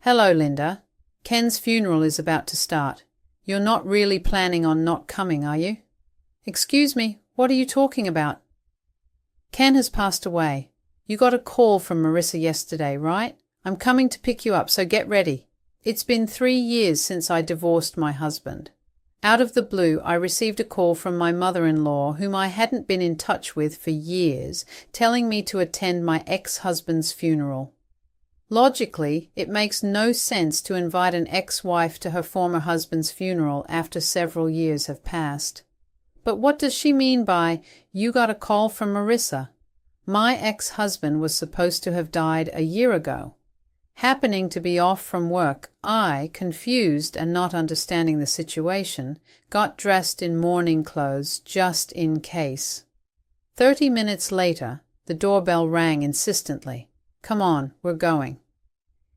Hello, Linda. Ken's funeral is about to start. You're not really planning on not coming, are you? Excuse me, what are you talking about? Ken has passed away. You got a call from Marissa yesterday, right? I'm coming to pick you up, so get ready. It's been 3 years since I divorced my husband. Out of the blue, I received a call from my mother-in-law, whom I hadn't been in touch with for years, telling me to attend my ex-husband's funeral. Logically, it makes no sense to invite an ex-wife to her former husband's funeral after several years have passed. But what does she mean by, "You got a call from Marissa"? My ex-husband was supposed to have died a year ago. Happening to be off from work, I, confused and not understanding the situation, got dressed in mourning clothes just in case. 30 minutes later, the doorbell rang insistently. Come on, we're going.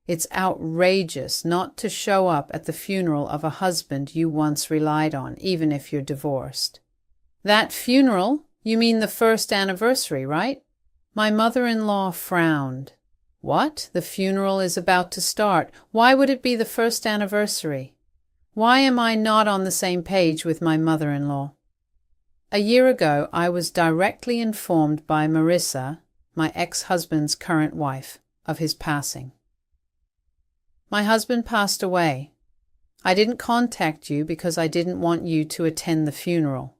It's outrageous not to show up at the funeral of a husband you once relied on, even if you're divorced. That funeral? You mean the first anniversary, right? My mother-in-law frowned. What? The funeral is about to start. Why would it be the first anniversary? Why am I not on the same page with my mother-in-law? A year ago, I was directly informed by Marissa, my ex-husband's current wife, of his passing. My husband passed away. I didn't contact you because I didn't want you to attend the funeral.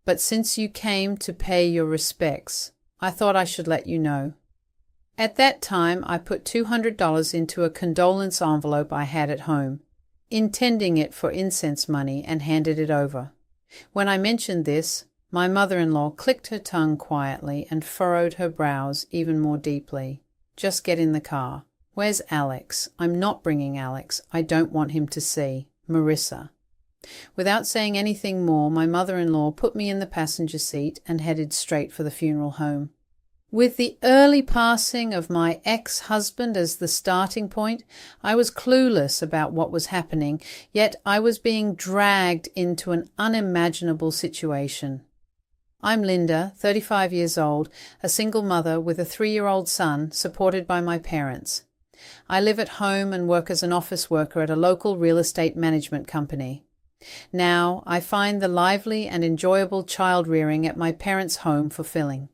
But since you came to pay your respects, I thought I should let you know. At that time, I put $200 into a condolence envelope I had at home, intending it for incense money, and handed it over. When I mentioned this, my mother-in-law clicked her tongue quietly and furrowed her brows even more deeply. Just get in the car. Where's Alex? I'm not bringing Alex. I don't want him to see. Marissa. Without saying anything more, my mother-in-law put me in the passenger seat and headed straight for the funeral home. With the early passing of my ex-husband as the starting point, I was clueless about what was happening, yet I was being dragged into an unimaginable situation. I'm Linda, 35 years old, a single mother with a 3-year-old son, supported by my parents. I live at home and work as an office worker at a local real estate management company. Now, I find the lively and enjoyable child-rearing at my parents' home fulfilling.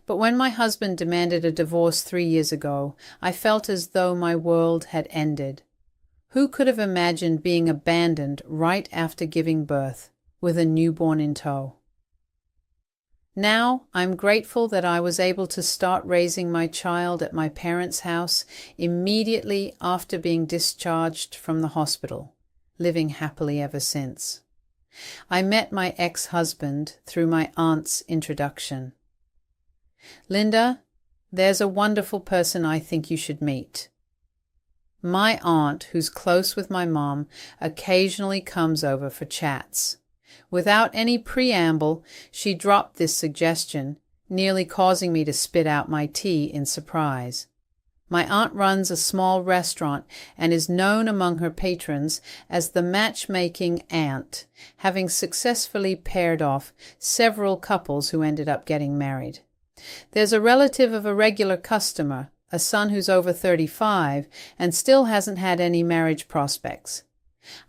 But when my husband demanded a divorce 3 years ago, I felt as though my world had ended. Who could have imagined being abandoned right after giving birth, with a newborn in tow? Now, I'm grateful that I was able to start raising my child at my parents' house immediately after being discharged from the hospital, living happily ever since. I met my ex-husband through my aunt's introduction. Linda, there's a wonderful person I think you should meet. My aunt, who's close with my mom, occasionally comes over for chats. Without any preamble, she dropped this suggestion, nearly causing me to spit out my tea in surprise. My aunt runs a small restaurant and is known among her patrons as the matchmaking aunt, having successfully paired off several couples who ended up getting married. There's a relative of a regular customer, a son who's over 35 and still hasn't had any marriage prospects.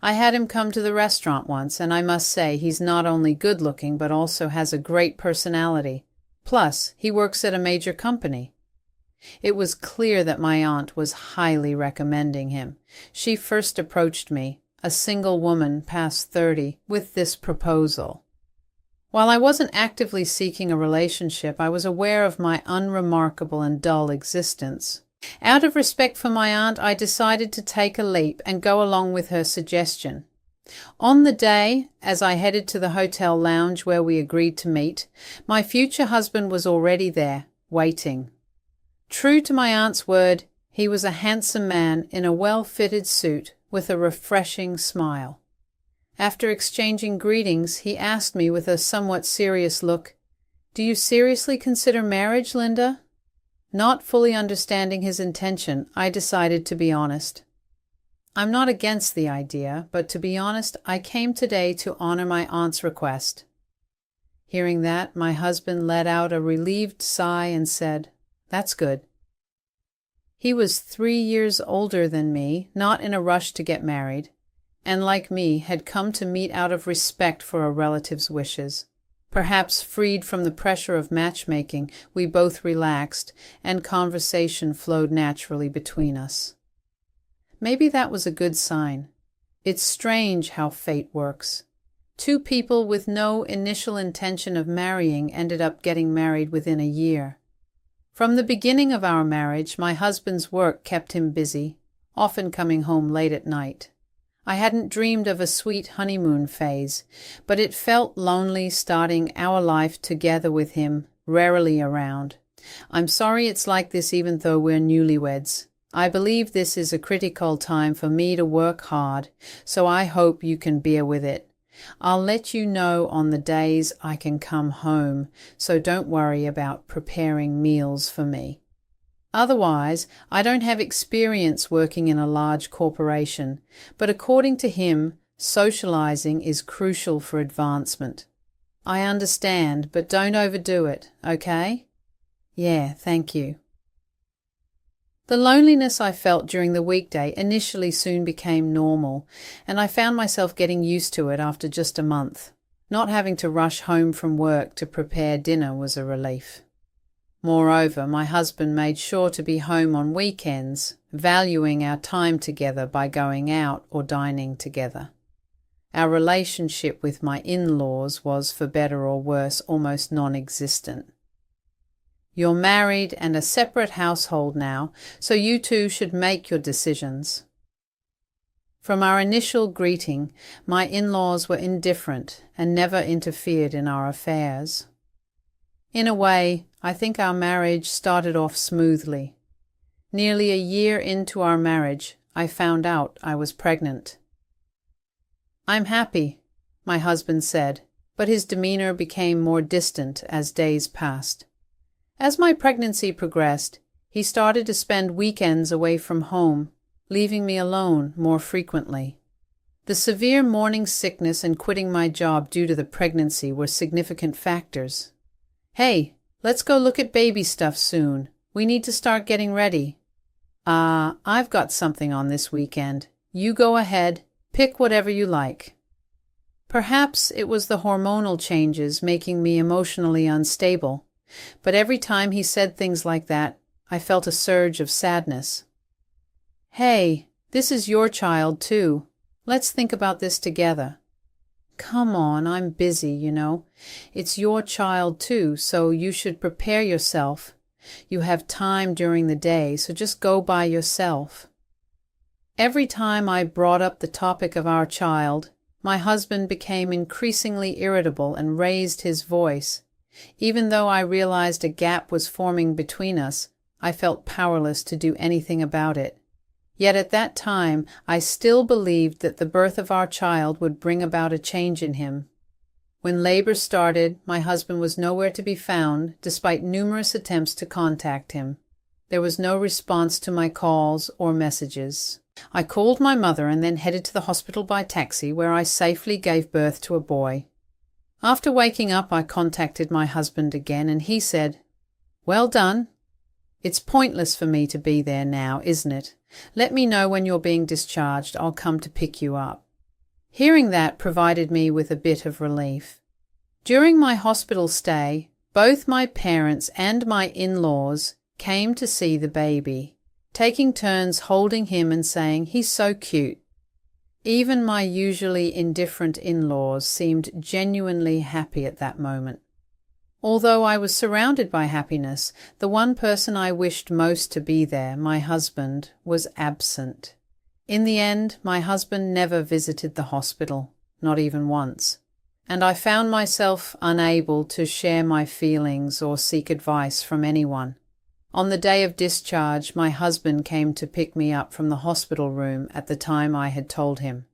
I had him come to the restaurant once, and I must say he's not only good-looking but also has a great personality. Plus, he works at a major company. It was clear that my aunt was highly recommending him. She first approached me, a single woman past 30, with this proposal. While I wasn't actively seeking a relationship, I was aware of my unremarkable and dull existence. Out of respect for my aunt, I decided to take a leap and go along with her suggestion. On the day, as I headed to the hotel lounge where we agreed to meet, my future husband was already there, waiting. True to my aunt's word, he was a handsome man in a well-fitted suit with a refreshing smile. After exchanging greetings, he asked me with a somewhat serious look, "Do you seriously consider marriage, Linda?" Not fully understanding his intention, I decided to be honest. I'm not against the idea, but to be honest, I came today to honor my aunt's request. Hearing that, my husband let out a relieved sigh and said, "That's good." He was 3 years older than me, not in a rush to get married, and like me, had come to meet out of respect for a relative's wishes. Perhaps freed from the pressure of matchmaking, we both relaxed, and conversation flowed naturally between us. Maybe that was a good sign. It's strange how fate works. 2 people with no initial intention of marrying ended up getting married within a year. From the beginning of our marriage, my husband's work kept him busy, often coming home late at night. I hadn't dreamed of a sweet honeymoon phase, but it felt lonely starting our life together with him, rarely around. I'm sorry it's like this even though we're newlyweds. I believe this is a critical time for me to work hard, so I hope you can bear with it. I'll let you know on the days I can come home, so don't worry about preparing meals for me. Otherwise, I don't have experience working in a large corporation, but according to him, socializing is crucial for advancement. I understand, but don't overdo it, okay? Yeah, thank you. The loneliness I felt during the weekday initially soon became normal, and I found myself getting used to it after just a month. Not having to rush home from work to prepare dinner was a relief. Moreover, my husband made sure to be home on weekends, valuing our time together by going out or dining together. Our relationship with my in-laws was, for better or worse, almost non-existent. You're married and a separate household now, so you two should make your decisions. From our initial greeting, my in-laws were indifferent and never interfered in our affairs. In a way, I think our marriage started off smoothly. Nearly a year into our marriage, I found out I was pregnant. I'm happy, my husband said, but his demeanor became more distant as days passed. As my pregnancy progressed, he started to spend weekends away from home, leaving me alone more frequently. The severe morning sickness and quitting my job due to the pregnancy were significant factors. Hey, let's go look at baby stuff soon. We need to start getting ready. I've got something on this weekend. You go ahead, pick whatever you like. Perhaps it was the hormonal changes making me emotionally unstable, but every time he said things like that, I felt a surge of sadness. Hey, this is your child too. Let's think about this together. Come on, I'm busy, you know. It's your child too, so you should prepare yourself. You have time during the day, so just go by yourself. Every time I brought up the topic of our child, my husband became increasingly irritable and raised his voice. Even though I realized a gap was forming between us, I felt powerless to do anything about it. Yet at that time, I still believed that the birth of our child would bring about a change in him. When labor started, my husband was nowhere to be found, despite numerous attempts to contact him. There was no response to my calls or messages. I called my mother and then headed to the hospital by taxi, where I safely gave birth to a boy. After waking up, I contacted my husband again, and he said, "Well done. It's pointless for me to be there now, isn't it? Let me know when you're being discharged. I'll come to pick you up." Hearing that provided me with a bit of relief. During my hospital stay, both my parents and my in-laws came to see the baby, taking turns holding him and saying, "He's so cute." Even my usually indifferent in-laws seemed genuinely happy at that moment. Although I was surrounded by happiness, the one person I wished most to be there, my husband, was absent. In the end, my husband never visited the hospital, not even once, and I found myself unable to share my feelings or seek advice from anyone. On the day of discharge, my husband came to pick me up from the hospital room at the time I had told him.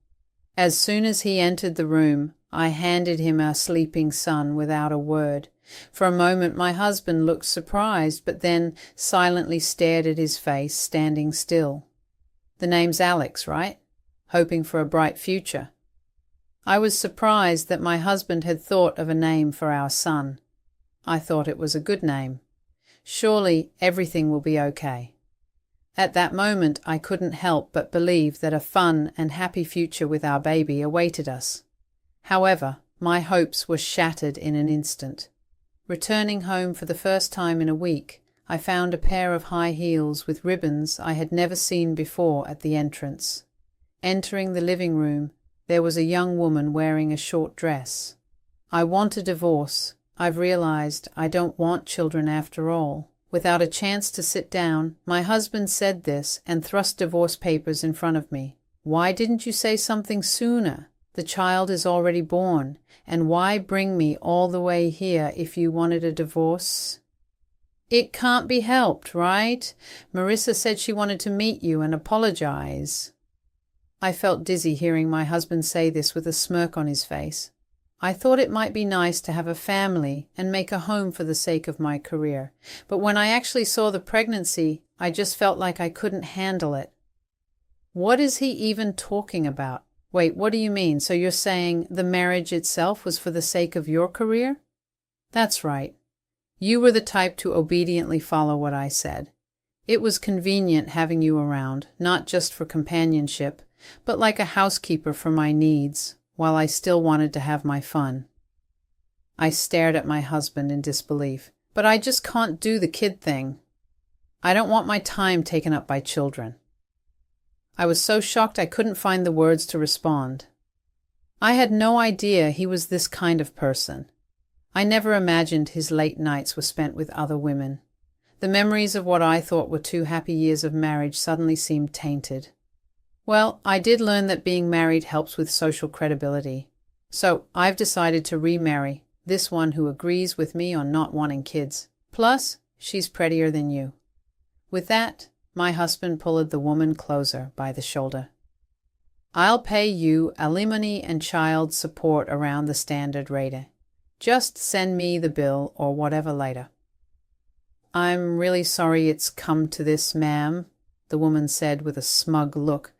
As soon as he entered the room, I handed him our sleeping son without a word. For a moment my husband looked surprised, but then silently stared at his face, standing still. "The name's Alex, right? Hoping for a bright future." I was surprised that my husband had thought of a name for our son. I thought it was a good name. Surely everything will be okay. At that moment, I couldn't help but believe that a fun and happy future with our baby awaited us. However, my hopes were shattered in an instant. Returning home for the first time in a week, I found a pair of high heels with ribbons I had never seen before at the entrance. Entering the living room, there was a young woman wearing a short dress. I want a divorce. I've realized I don't want children after all. Without a chance to sit down, my husband said this and thrust divorce papers in front of me. Why didn't you say something sooner? The child is already born, and why bring me all the way here if you wanted a divorce? It can't be helped, right? Marissa said she wanted to meet you and apologize. I felt dizzy hearing my husband say this with a smirk on his face. I thought it might be nice to have a family and make a home for the sake of my career, but when I actually saw the pregnancy, I just felt like I couldn't handle it. What is he even talking about? Wait, what do you mean? So you're saying the marriage itself was for the sake of your career? That's right. You were the type to obediently follow what I said. It was convenient having you around, not just for companionship, but like a housekeeper for my needs, while I still wanted to have my fun. I stared at my husband in disbelief. But I just can't do the kid thing. I don't want my time taken up by children. I was so shocked I couldn't find the words to respond. I had no idea he was this kind of person. I never imagined his late nights were spent with other women. The memories of what I thought were 2 happy years of marriage suddenly seemed tainted. Well, I did learn that being married helps with social credibility. So I've decided to remarry this one who agrees with me on not wanting kids. Plus, she's prettier than you. With that, my husband pulled the woman closer by the shoulder. I'll pay you alimony and child support around the standard rate. Just send me the bill or whatever later. I'm really sorry it's come to this, ma'am, the woman said with a smug look,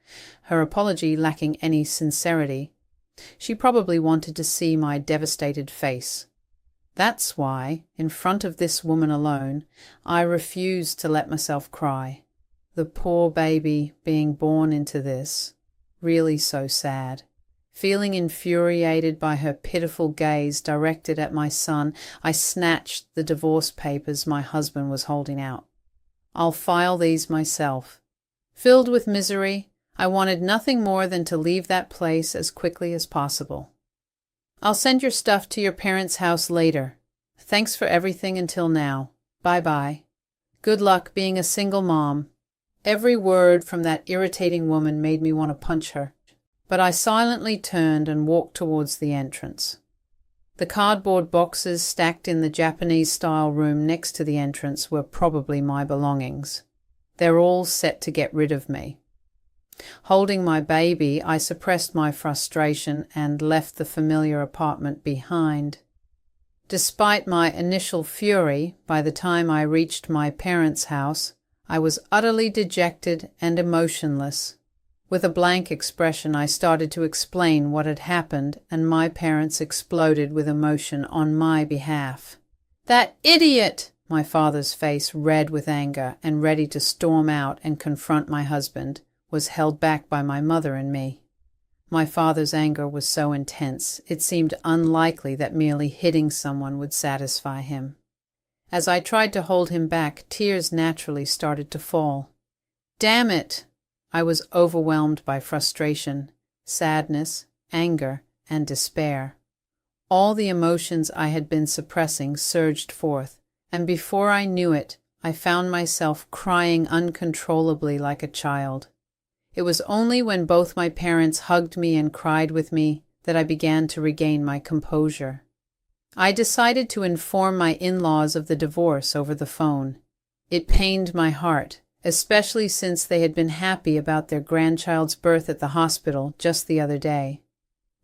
her apology lacking any sincerity. She probably wanted to see my devastated face. That's why, in front of this woman alone, I refused to let myself cry. The poor baby being born into this. Really so sad. Feeling infuriated by her pitiful gaze directed at my son, I snatched the divorce papers my husband was holding out. I'll file these myself. Filled with misery, I wanted nothing more than to leave that place as quickly as possible. I'll send your stuff to your parents' house later. Thanks for everything until now. Bye-bye. Good luck being a single mom. Every word from that irritating woman made me want to punch her. But I silently turned and walked towards the entrance. The cardboard boxes stacked in the Japanese-style room next to the entrance were probably my belongings. They're all set to get rid of me. Holding my baby, I suppressed my frustration and left the familiar apartment behind. Despite my initial fury, by the time I reached my parents' house, I was utterly dejected and emotionless. With a blank expression, I started to explain what had happened, and my parents exploded with emotion on my behalf. That idiot! My father's face, red with anger and ready to storm out and confront my husband, was held back by my mother and me. My father's anger was so intense, it seemed unlikely that merely hitting someone would satisfy him. As I tried to hold him back, tears naturally started to fall. Damn it! I was overwhelmed by frustration, sadness, anger, and despair. All the emotions I had been suppressing surged forth, and before I knew it, I found myself crying uncontrollably like a child. It was only when both my parents hugged me and cried with me that I began to regain my composure. I decided to inform my in-laws of the divorce over the phone. It pained my heart, especially since they had been happy about their grandchild's birth at the hospital just the other day.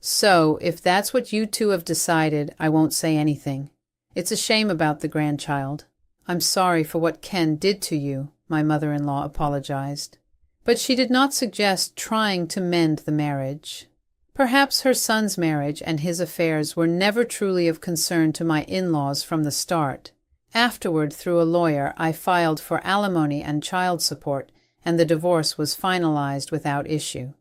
So, if that's what you two have decided, I won't say anything. It's a shame about the grandchild. I'm sorry for what Ken did to you, my mother-in-law apologized. But she did not suggest trying to mend the marriage. Perhaps her son's marriage and his affairs were never truly of concern to my in-laws from the start. Afterward, through a lawyer, I filed for alimony and child support, and the divorce was finalized without issue.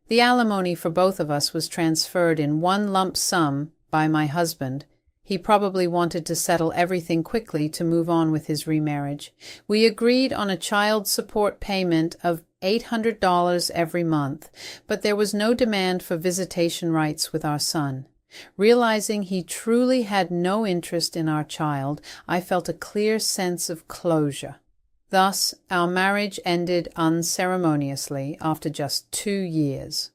The alimony for both of us was transferred in one lump sum by my husband. He probably wanted to settle everything quickly to move on with his remarriage. We agreed on a child support payment of $800 every month, but there was no demand for visitation rights with our son. Realizing he truly had no interest in our child, I felt a clear sense of closure. Thus, our marriage ended unceremoniously after just 2 years.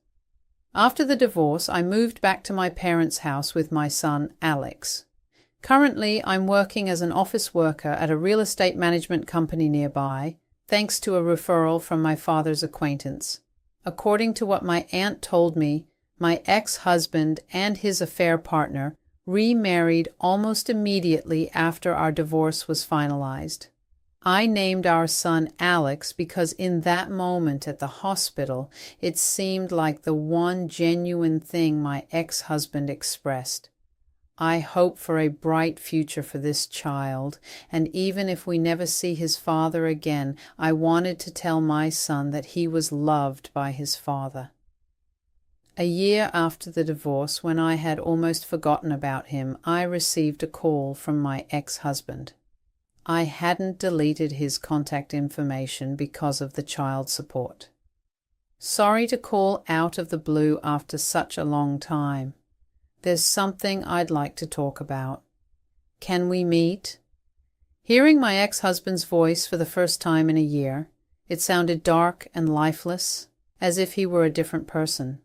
After the divorce, I moved back to my parents' house with my son, Alex. Currently, I'm working as an office worker at a real estate management company nearby, thanks to a referral from my father's acquaintance. According to what my aunt told me, my ex-husband and his affair partner remarried almost immediately after our divorce was finalized. I named our son Alex because in that moment at the hospital, it seemed like the one genuine thing my ex-husband expressed. I hope for a bright future for this child, and even if we never see his father again, I wanted to tell my son that he was loved by his father. A year after the divorce, when I had almost forgotten about him, I received a call from my ex-husband. I hadn't deleted his contact information because of the child support. Sorry to call out of the blue after such a long time. There's something I'd like to talk about. Can we meet? Hearing my ex-husband's voice for the first time in a year, it sounded dark and lifeless, as if he were a different person.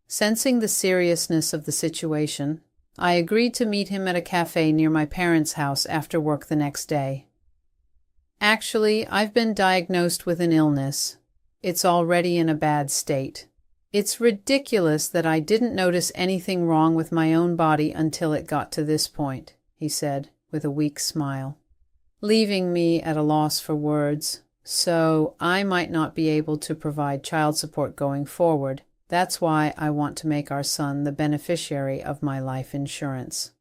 Sensing the seriousness of the situation, I agreed to meet him at a cafe near my parents' house after work the next day. Actually, I've been diagnosed with an illness. It's already in a bad state. It's ridiculous that I didn't notice anything wrong with my own body until it got to this point, he said, with a weak smile, leaving me at a loss for words. So I might not be able to provide child support going forward. That's why I want to make our son the beneficiary of my life insurance.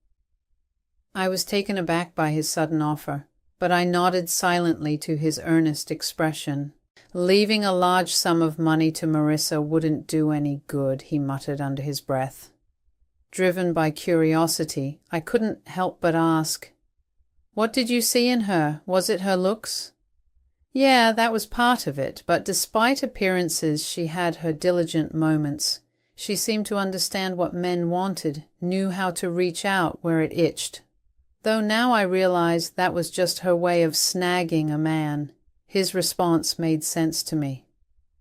I was taken aback by his sudden offer, but I nodded silently to his earnest expression. Leaving a large sum of money to Marissa wouldn't do any good, he muttered under his breath. Driven by curiosity, I couldn't help but ask, "What did you see in her? Was it her looks?" Yeah, that was part of it, but despite appearances, she had her diligent moments. She seemed to understand what men wanted, knew how to reach out where it itched. Though now I realized that was just her way of snagging a man. His response made sense to me.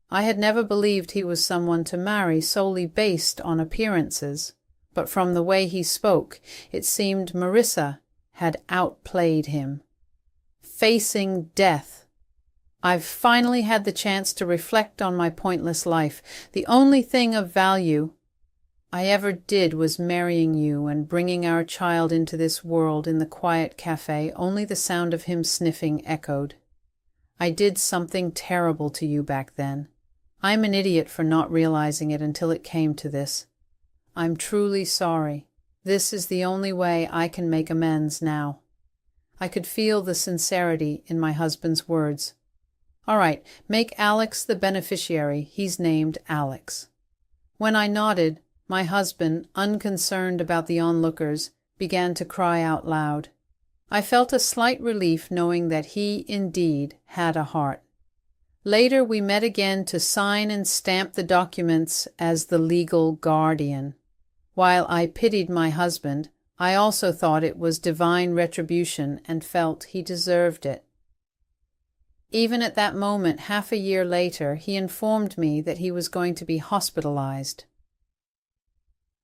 I had never believed he was someone to marry solely based on appearances, but from the way he spoke, it seemed Marissa had outplayed him. Facing death. I've finally had the chance to reflect on my pointless life. The only thing of value I ever did was marrying you and bringing our child into this world in the quiet cafe. Only the sound of him sniffing echoed. I did something terrible to you back then. I'm an idiot for not realizing it until it came to this. I'm truly sorry. This is the only way I can make amends now. I could feel the sincerity in my husband's words. All right, make Alex the beneficiary. He's named Alex. When I nodded, my husband, unconcerned about the onlookers, began to cry out loud. I felt a slight relief knowing that he indeed had a heart. Later we met again to sign and stamp the documents as the legal guardian. While I pitied my husband, I also thought it was divine retribution and felt he deserved it. Even at that moment, half a year later, he informed me that he was going to be hospitalized.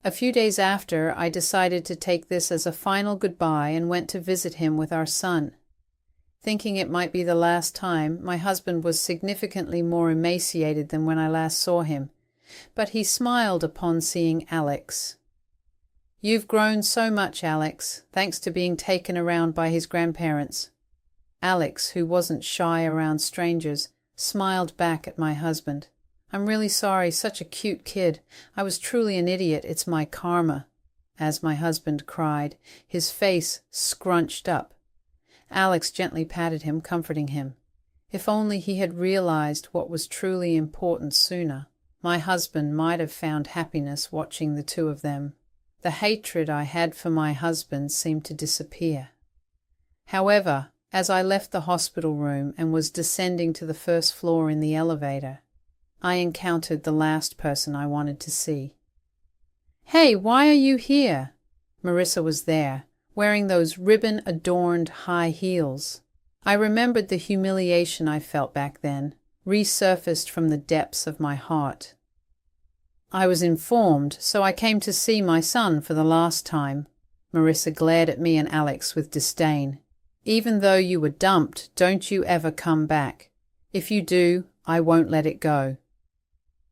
A few days after, I decided to take this as a final goodbye and went to visit him with our son. Thinking it might be the last time, my husband was significantly more emaciated than when I last saw him, but he smiled upon seeing Alex. You've grown so much, Alex, thanks to being taken around by his grandparents. Alex, who wasn't shy around strangers, smiled back at my husband. I'm really sorry, such a cute kid. I was truly an idiot. It's my karma, as my husband cried, his face scrunched up. Alex gently patted him, comforting him. If only he had realized what was truly important sooner, my husband might have found happiness watching the two of them. The hatred I had for my husband seemed to disappear. However, as I left the hospital room and was descending to the first floor in the elevator, I encountered the last person I wanted to see. "Hey, why are you here?" Marissa was there, wearing those ribbon-adorned high heels. I remembered the humiliation I felt back then, resurfaced from the depths of my heart. "I was informed, so I came to see my son for the last time." Marissa glared at me and Alex with disdain. "Even though you were dumped, don't you ever come back. If you do, I won't let it go."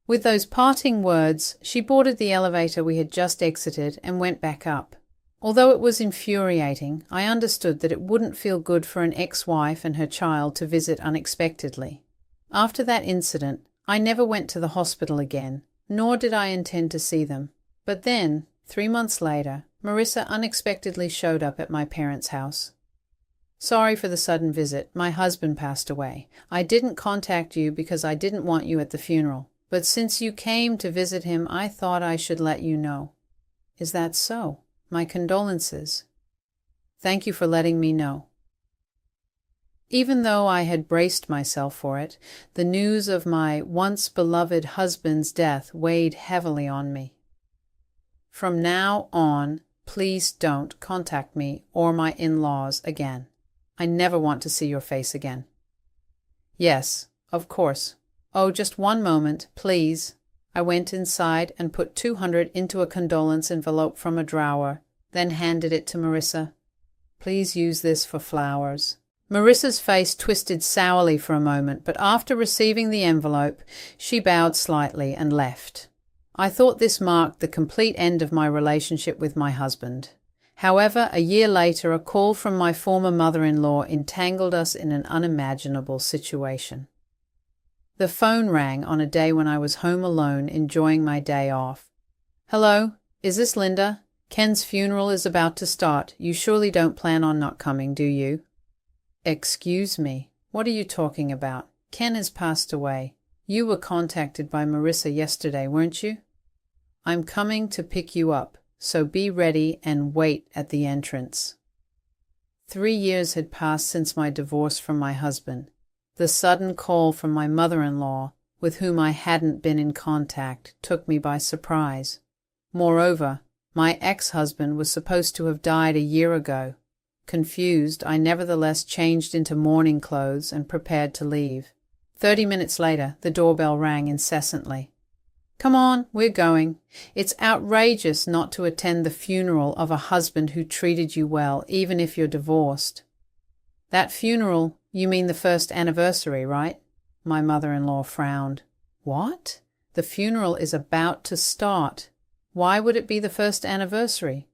With those parting words, she boarded the elevator we had just exited and went back up. Although it was infuriating, I understood that it wouldn't feel good for an ex-wife and her child to visit unexpectedly. After that incident, I never went to the hospital again, nor did I intend to see them. But then, 3 months later, Marissa unexpectedly showed up at my parents' house. "Sorry for the sudden visit. My husband passed away. I didn't contact you because I didn't want you at the funeral. But since you came to visit him, I thought I should let you know." "Is that so? My condolences." "Thank you for letting me know." Even though I had braced myself for it, the news of my once-beloved husband's death weighed heavily on me. "From now on, please don't contact me or my in-laws again. I never want to see your face again." "Yes, of course. Oh, just one moment, please." I went inside and put $200 into a condolence envelope from a drawer, then handed it to Marissa. "Please use this for flowers." Marissa's face twisted sourly for a moment, but after receiving the envelope, she bowed slightly and left. I thought this marked the complete end of my relationship with my husband. However, a year later, a call from my former mother-in-law entangled us in an unimaginable situation. The phone rang on a day when I was home alone, enjoying my day off. "Hello, is this Linda? Ken's funeral is about to start. You surely don't plan on not coming, do you?" "Excuse me, what are you talking about? Ken has passed away. You were contacted by Marissa yesterday, weren't you? I'm coming to pick you up, so be ready and wait at the entrance." 3 years had passed since my divorce from my husband. The sudden call from my mother-in-law, with whom I hadn't been in contact, took me by surprise. Moreover, my ex-husband was supposed to have died a year ago. Confused, I nevertheless changed into mourning clothes and prepared to leave. 30 minutes later, the doorbell rang incessantly. "Come on, we're going. It's outrageous not to attend the funeral of a husband who treated you well, even if you're divorced." "That funeral, you mean the first anniversary, right?" My mother-in-law frowned. "What? The funeral is about to start. Why would it be the first anniversary?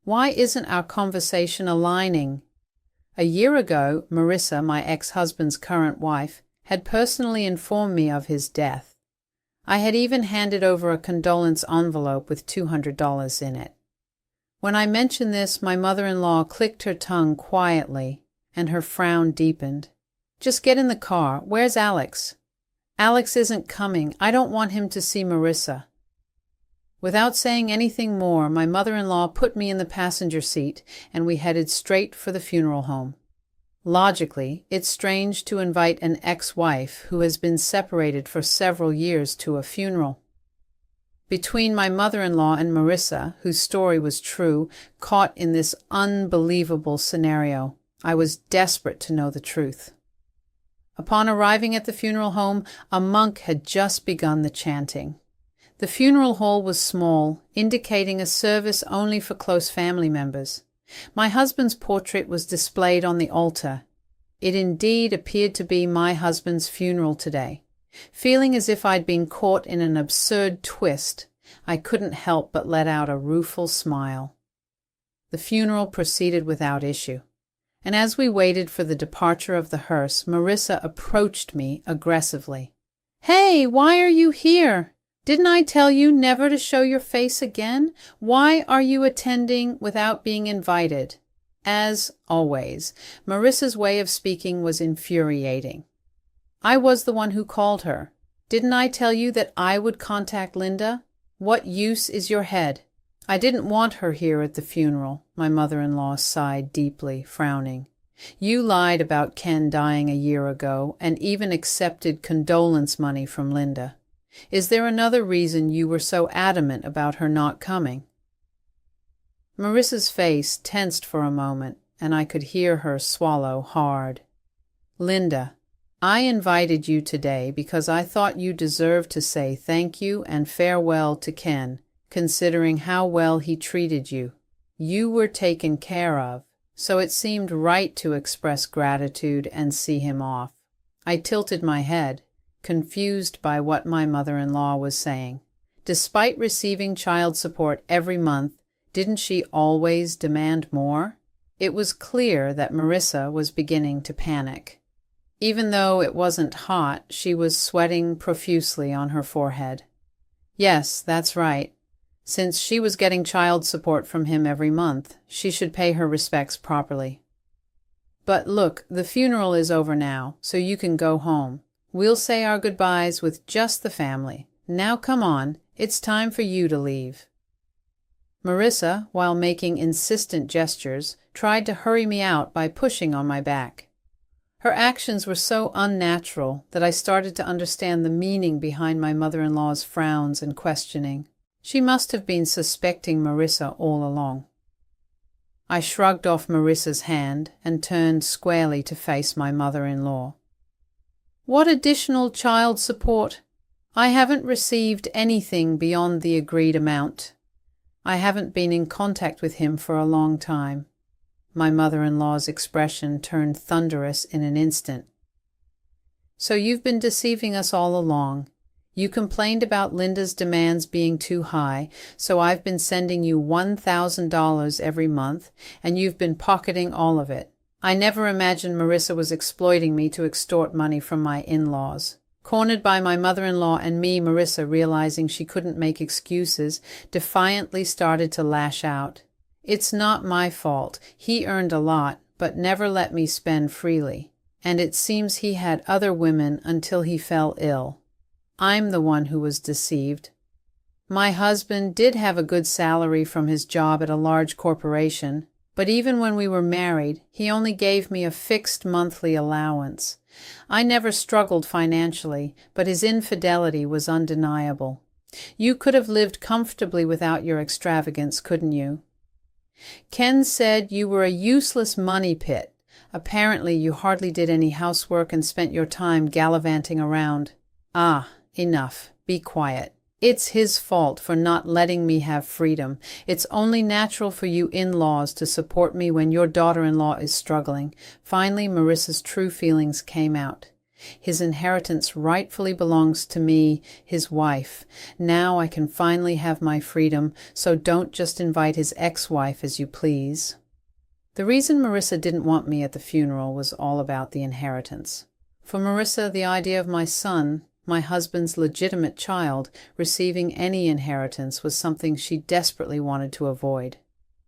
Why isn't our conversation aligning?" A year ago, Marissa, my ex-husband's current wife, had personally informed me of his death. I had even handed over a condolence envelope with $200 in it. When I mentioned this, my mother-in-law clicked her tongue quietly, and her frown deepened. "Just get in the car. Where's Alex?" "Alex isn't coming. I don't want him to see Marissa." Without saying anything more, my mother-in-law put me in the passenger seat, and we headed straight for the funeral home. Logically, it's strange to invite an ex-wife who has been separated for several years to a funeral. Between my mother-in-law and Marissa, whose story was true, caught in this unbelievable scenario, I was desperate to know the truth. Upon arriving at the funeral home, a monk had just begun the chanting. The funeral hall was small, indicating a service only for close family members. My husband's portrait was displayed on the altar. It indeed appeared to be my husband's funeral today. Feeling as if I'd been caught in an absurd twist, I couldn't help but let out a rueful smile. The funeral proceeded without issue, and as we waited for the departure of the hearse, Marissa approached me aggressively. "Hey, why are you here? Didn't I tell you never to show your face again? Why are you attending without being invited?" As always, Marissa's way of speaking was infuriating. I was the one who called her. Didn't I tell you that I would contact Linda? What use is your head? I didn't want her here at the funeral, my mother-in-law sighed deeply, frowning. You lied about Ken dying a year ago and even accepted condolence money from Linda. Is there another reason you were so adamant about her not coming? Marissa's face tensed for a moment, and I could hear her swallow hard. Linda, I invited you today because I thought you deserved to say thank you and farewell to Ken, considering how well he treated you. You were taken care of, so it seemed right to express gratitude and see him off. I tilted my head, confused by what my mother-in-law was saying. Despite receiving child support every month, didn't she always demand more? It was clear that Marissa was beginning to panic. Even though it wasn't hot, she was sweating profusely on her forehead. Yes, that's right. Since she was getting child support from him every month, she should pay her respects properly. But look, the funeral is over now, so you can go home. We'll say our goodbyes with just the family. Now come on, it's time for you to leave. Marissa, while making insistent gestures, tried to hurry me out by pushing on my back. Her actions were so unnatural that I started to understand the meaning behind my mother-in-law's frowns and questioning. She must have been suspecting Marissa all along. I shrugged off Marissa's hand and turned squarely to face my mother-in-law. What additional child support? I haven't received anything beyond the agreed amount. I haven't been in contact with him for a long time. My mother-in-law's expression turned thunderous in an instant. So you've been deceiving us all along. You complained about Linda's demands being too high, so I've been sending you $1,000 every month, and you've been pocketing all of it. I never imagined Marissa was exploiting me to extort money from my in-laws. Cornered by my mother-in-law and me, Marissa, realizing she couldn't make excuses, defiantly started to lash out. It's not my fault. He earned a lot, but never let me spend freely. And it seems he had other women until he fell ill. I'm the one who was deceived. My husband did have a good salary from his job at a large corporation, but even when we were married, he only gave me a fixed monthly allowance. I never struggled financially, but his infidelity was undeniable. You could have lived comfortably without your extravagance, couldn't you? Ken said you were a useless money pit. Apparently you hardly did any housework and spent your time gallivanting around. Ah, enough. Be quiet. It's his fault for not letting me have freedom. It's only natural for you in-laws to support me when your daughter-in-law is struggling. Finally, Marissa's true feelings came out. His inheritance rightfully belongs to me, his wife. Now I can finally have my freedom, so don't just invite his ex-wife as you please. The reason Marissa didn't want me at the funeral was all about the inheritance. For Marissa, the idea of my son, my husband's legitimate child, receiving any inheritance was something she desperately wanted to avoid.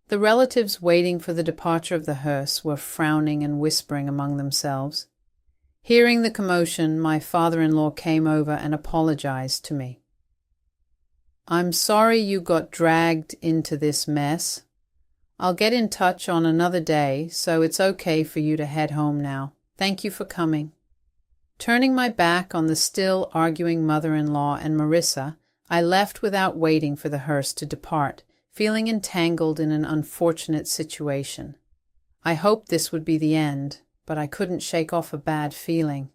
The relatives waiting for the departure of the hearse were frowning and whispering among themselves. Hearing the commotion, my father-in-law came over and apologized to me. I'm sorry you got dragged into this mess. I'll get in touch on another day, so it's okay for you to head home now. Thank you for coming. Turning my back on the still arguing mother-in-law and Marissa, I left without waiting for the hearse to depart, feeling entangled in an unfortunate situation. I hoped this would be the end, but I couldn't shake off a bad feeling.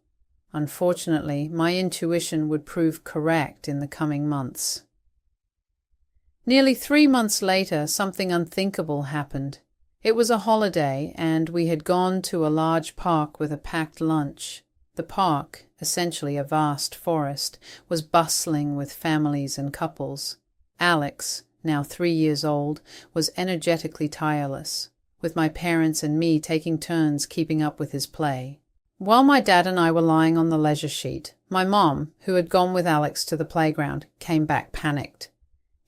Unfortunately, my intuition would prove correct in the coming months. Nearly 3 months later, something unthinkable happened. It was a holiday, and we had gone to a large park with a packed lunch. The park, essentially a vast forest, was bustling with families and couples. Alex, now 3 years old, was energetically tireless, with my parents and me taking turns keeping up with his play. While my dad and I were lying on the leisure sheet, my mom, who had gone with Alex to the playground, came back panicked.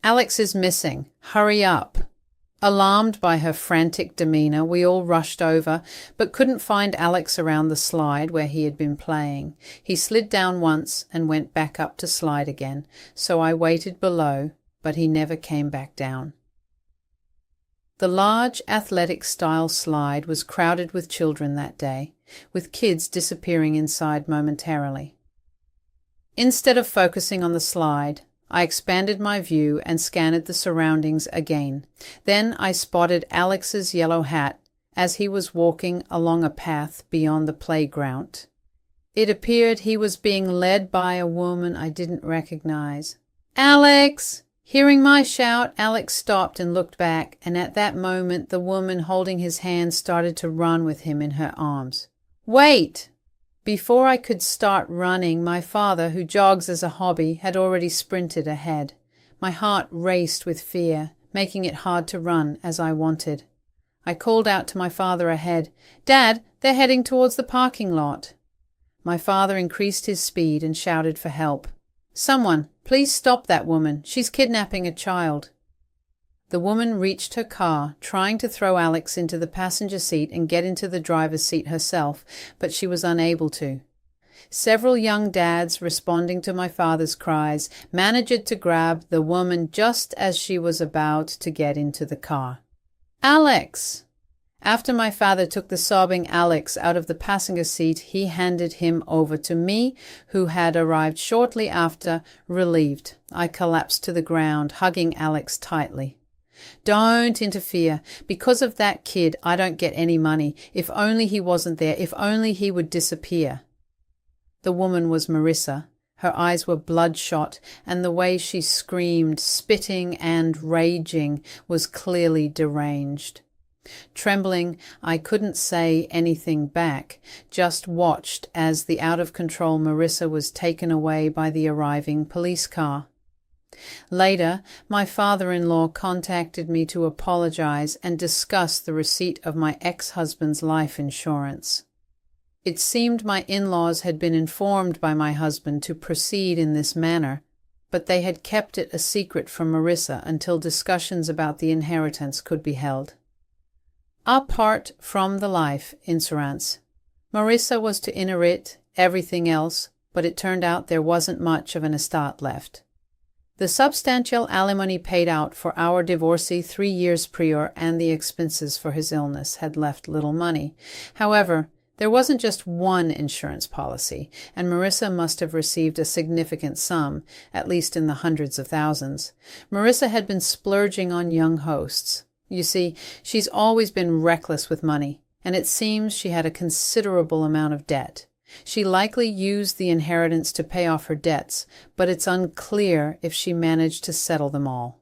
"Alex is missing. Hurry up." Alarmed by her frantic demeanour, we all rushed over, but couldn't find Alex around the slide where he had been playing. He slid down once and went back up to slide again, so I waited below, but he never came back down. The large athletic-style slide was crowded with children that day, with kids disappearing inside momentarily. Instead of focusing on the slide, I expanded my view and scanned the surroundings again. Then I spotted Alex's yellow hat as he was walking along a path beyond the playground. It appeared he was being led by a woman I didn't recognize. "Alex!" Hearing my shout, Alex stopped and looked back, and at that moment the woman holding his hand started to run with him in her arms. "Wait!" Before I could start running, my father, who jogs as a hobby, had already sprinted ahead. My heart raced with fear, making it hard to run as I wanted. I called out to my father ahead, "Dad, they're heading towards the parking lot." My father increased his speed and shouted for help. "Someone, please stop that woman. She's kidnapping a child." The woman reached her car, trying to throw Alex into the passenger seat and get into the driver's seat herself, but she was unable to. Several young dads, responding to my father's cries, managed to grab the woman just as she was about to get into the car. "Alex!" After my father took the sobbing Alex out of the passenger seat, he handed him over to me, who had arrived shortly after, relieved. I collapsed to the ground, hugging Alex tightly. "Don't interfere. Because of that kid, I don't get any money. If only he wasn't there. If only he would disappear." The woman was Marissa. Her eyes were bloodshot, and the way she screamed, spitting and raging, was clearly deranged. Trembling, I couldn't say anything back, just watched as the out-of-control Marissa was taken away by the arriving police car. Later, my father-in-law contacted me to apologize and discuss the receipt of my ex-husband's life insurance. It seemed my in-laws had been informed by my husband to proceed in this manner, but they had kept it a secret from Marissa until discussions about the inheritance could be held. Apart from the life insurance, Marissa was to inherit everything else, but it turned out there wasn't much of an estate left. The substantial alimony paid out for our divorcee 3 years prior and the expenses for his illness had left little money. However, there wasn't just one insurance policy, and Marissa must have received a significant sum, at least in the hundreds of thousands. Marissa had been splurging on young hosts. You see, she's always been reckless with money, and it seems she had a considerable amount of debt. She likely used the inheritance to pay off her debts, but it's unclear if she managed to settle them all.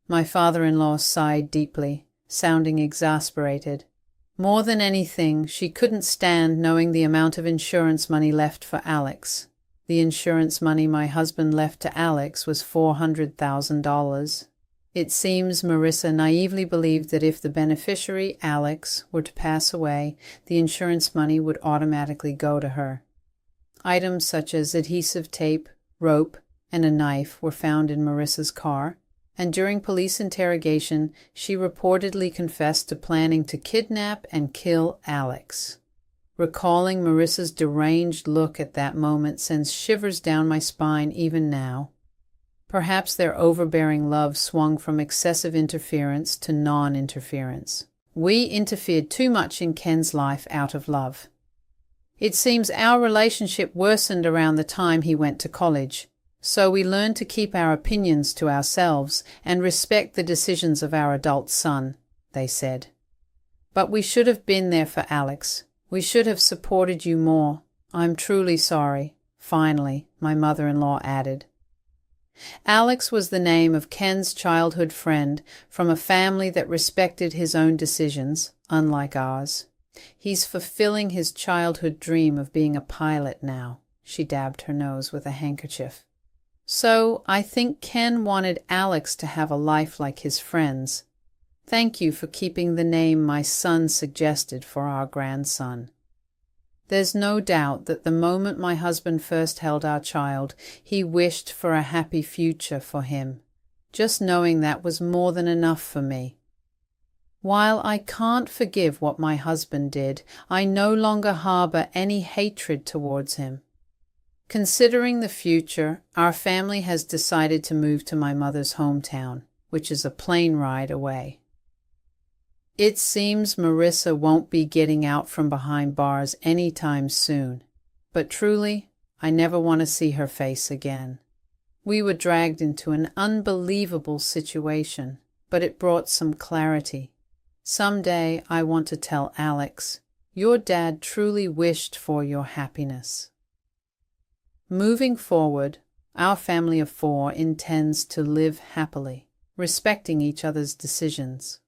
My father-in-law sighed deeply, sounding exasperated. More than anything, she couldn't stand knowing the amount of insurance money left for Alex. The insurance money my husband left to Alex was $400,000. It seems Marissa naively believed that if the beneficiary, Alex, were to pass away, the insurance money would automatically go to her. Items such as adhesive tape, rope, and a knife were found in Marissa's car, and during police interrogation, she reportedly confessed to planning to kidnap and kill Alex. Recalling Marissa's deranged look at that moment sends shivers down my spine even now. Perhaps their overbearing love swung from excessive interference to non-interference. We interfered too much in Ken's life out of love. It seems our relationship worsened around the time he went to college, so we learned to keep our opinions to ourselves and respect the decisions of our adult son, they said. But we should have been there for Alex. We should have supported you more. I'm truly sorry, finally, my mother-in-law added. Alex was the name of Ken's childhood friend from a family that respected his own decisions, unlike ours. He's fulfilling his childhood dream of being a pilot now. She dabbed her nose with a handkerchief. So I think Ken wanted Alex to have a life like his friends. Thank you for keeping the name my son suggested for our grandson. There's no doubt that the moment my husband first held our child, he wished for a happy future for him. Just knowing that was more than enough for me. While I can't forgive what my husband did, I no longer harbor any hatred towards him. Considering the future, our family has decided to move to my mother's hometown, which is a plane ride away. It seems Marissa won't be getting out from behind bars anytime soon, but truly, I never want to see her face again. We were dragged into an unbelievable situation, but it brought some clarity. Someday I want to tell Alex, your dad truly wished for your happiness. Moving forward, our family of 4 intends to live happily, respecting each other's decisions.